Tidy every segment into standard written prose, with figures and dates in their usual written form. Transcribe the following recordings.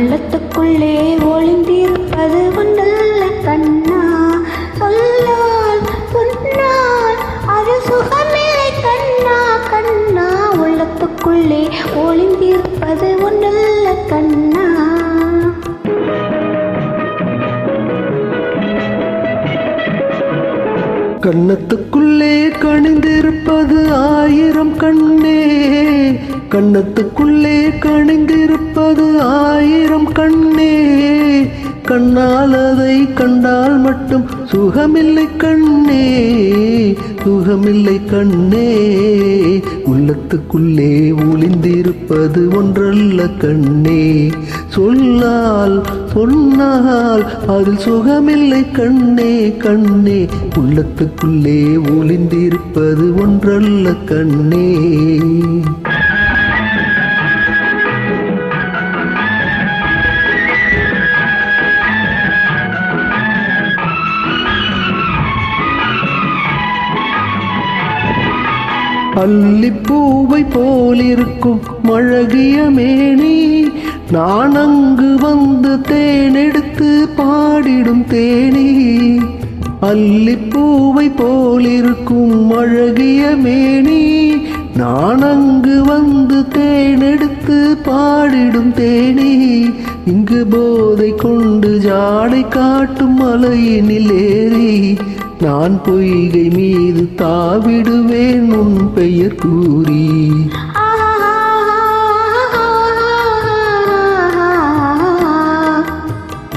உள்ளத்துக்குள்ளே ஒளிந்திருப்பது ஒன்றல்ல கண்ணா. சொல்லால் சொன்னால் அது சுகமில்லை கண்ணா கண்ணா. உள்ளத்துக்குள்ளே ஒளிந்திருப்பது ஒன்றல்ல கண்ணா. கண்ணத்துக்குள்ளே கணிந்திருப்பது ஆயிரம் கண்ணே. கண்ணத்துக்குள்ளே கணிந்திருப்பது ஆயிரம் கண்ணே. கண்ணால் அதை கண்டால் மட்டும் சுகமில்லை கண்ணே, சுகமில்லை கண்ணே. உள்ளத்துக்குள்ளே ஒளிந்திருப்பது ஒன்றல்ல கண்ணே. சொல்லால் சொன்னால் அதில் சுகமில்லை கண்ணே கண்ணே. உள்ளத்துக்குள்ளே ஒளிந்திருப்பது ஒன்றல்ல கண்ணே. அல்லிப்பூவை போலிருக்கும் அழகிய மேனி, நான் அங்கு வந்து தேனெடுத்து பாடிடும் தேனி. அல்லிப்பூவை போலிருக்கும் அழகிய மேனி, நான் அங்கு வந்து தேனெடுத்து பாடிடும் தேனி. இங்கு போதை கொண்டு ஜாடை காட்டும் மலையினில் ஏறி, நான் பொய்கை மீது தாவிடுவேன் உன் பெயர் கூறி.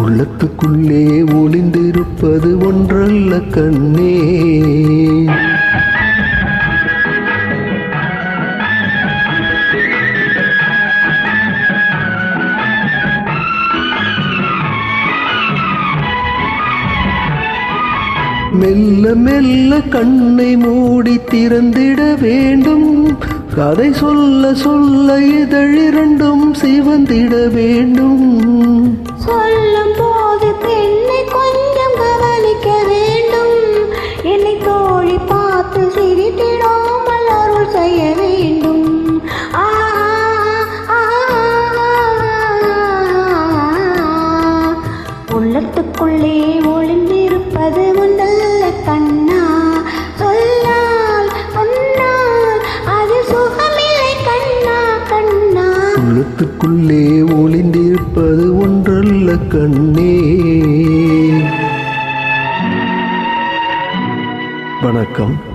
உள்ளத்துக்குள்ளே ஒளிந்திருப்பது ஒன்றல்ல கண்ணே. மெல்ல மெல்ல கண்ணை மூடி திறந்திட வேண்டும். கதை சொல்ல சொல்ல இதழிரண்டும் சிவந்திட வேண்டும். சொல்லும் போது பெண்ணை கொஞ்சம் கவனிக்க வேண்டும். என்னை தோழி பார்த்து சிரித்திடாமல் அருள் செய்ய வேண்டும். உள்ளத்துக்குள்ளே ஒளிந்திருப்பது ஒன்றல்ல கண்ணா. சொல்லால் சொன்னால் அது சுகமில்லை கண்ணா கண்ணா. உள்ளத்துக்குள்ளே ஒளிந்திருப்பது ஒன்றல்ல கண்ணே. வணக்கம்.